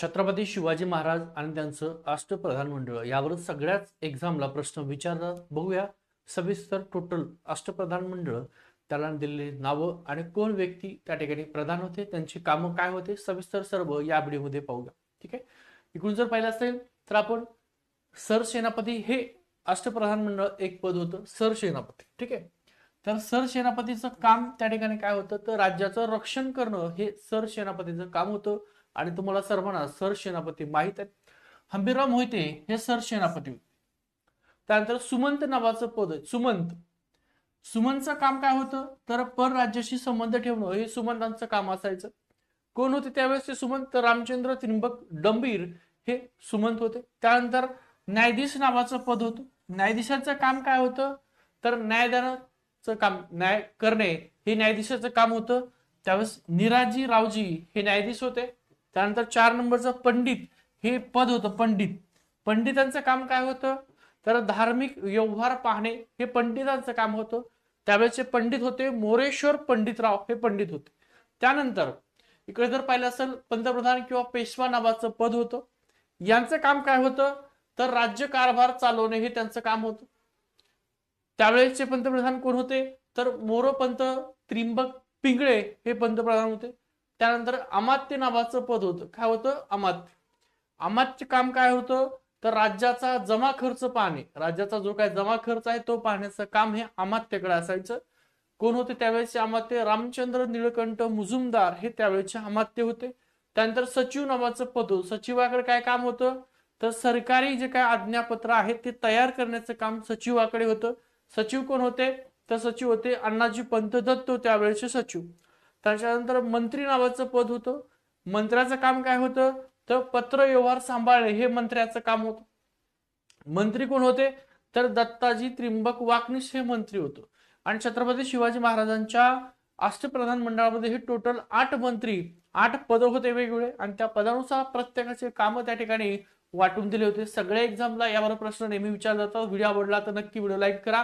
छत्रपती शिवाजी महाराज आणि त्यांचं अष्टप्रधान मंडळ यावर सगळ्याच एक्झामला प्रश्न विचारतात. बघूया सविस्तर टोटल अष्टप्रधान मंडळ, त्याला दिलेली नावं आणि कोण व्यक्ती त्या ठिकाणी प्रधान होते, त्यांची कामं काय होते, सविस्तर सर्व या व्हिडिओमध्ये पाहूया. ठीक आहे. इकडून जर पाहिलं असेल तर आपण सरसेनापती हे अष्टप्रधान मंडळ एक पद होतं, सरसेनापती. ठीक आहे. तर सरसेनापतीचं काम त्या ठिकाणी काय होतं, तर राज्याचं रक्षण करणं हे सरसेनापतीचं काम होतं. आणि तुम्हाला सर्वांना सरसेनापती माहित आहे. हंबीरराव मोहिते हे सरसेनापती होते. त्यानंतर सुमंत नावाचं पद आहे, सुमंत. सुमंतचं काम काय होतं, तर परराज्याशी संबंध ठेवणं हे सुमंतांचं काम असायचं. कोण होते त्यावेळेस ते सुमंत? रामचंद्र त्रिंबक डंबीर हे सुमंत होते. त्यानंतर न्यायाधीश नावाचं पद होतं. न्यायाधीशाचं काम काय होतं, तर न्यायदानाचं काम, न्याय करणे हे न्यायाधीशाचं काम होतं. त्यावेळेस निराजी रावजी हे न्यायाधीश होते. त्यानंतर 4 नंबरचं पंडित हे पद होतं, पंडित. पंडितांचं काम काय होतं, तर धार्मिक व्यवहार पाहणे हे पंडितांचं काम होतं. त्यावेळेचे पंडित होते मोरेश्वर पंडितराव हे पंडित होते. त्यानंतर इकडे जर पाहिलं असेल पंतप्रधान किंवा पेशवा नावाचं पद होतं. यांचं काम काय होतं, तर राज्य कारभार चालवणे हे त्यांचं काम होतं. त्यावेळेचे पंतप्रधान कोण होते, तर मोरोपंत त्रिंबक पिंगळे हे पंतप्रधान होते. त्यानंतर अमात्य नावाचं पद होतं. काय होतं, अमात्य. अमात्य काम काय होतं, तर राज्याचा जमा खर्च पाहणे, राज्याचा जो काय जमा खर्च आहे तो पाहण्याचं काम हे अमात्याकडे असायचं. कोण होते त्यावेळेचे अमात्य? रामचंद्र निळकंठ मुजुमदार हे त्यावेळेचे अमात्य होते. त्यानंतर सचिव नावाचं पद होतं. सचिवाकडे काय काम होतं, तर सरकारी जे काय आज्ञापत्र आहेत ते तयार करण्याचं काम सचिवाकडे होतं. सचिव कोण होते, तर सचिव होते अण्णाजी पंत दत्त त्यावेळेचे सचिव. त्याच्यानंतर मंत्री नावाचं पद होतं. मंत्र्याचं काम काय होतं, तर पत्र व्यवहार सांभाळणे हे मंत्र्याचं काम होतं. मंत्री कोण होते, तर दत्ताजी त्रिंबक वाकनिस हे मंत्री होतं. आणि छत्रपती शिवाजी महाराजांच्या अष्टप्रधान मंडळामध्ये हे टोटल 8 मंत्री, 8 पद होते वेगवेगळे, आणि त्या पदानुसार प्रत्येकाचे काम त्या ठिकाणी वाटून दिले होते. सगळ्या एक्झामला यावर प्रश्न नेहमी विचारला जातो. व्हिडिओ आवडला तर नक्की व्हिडिओ लाईक करा.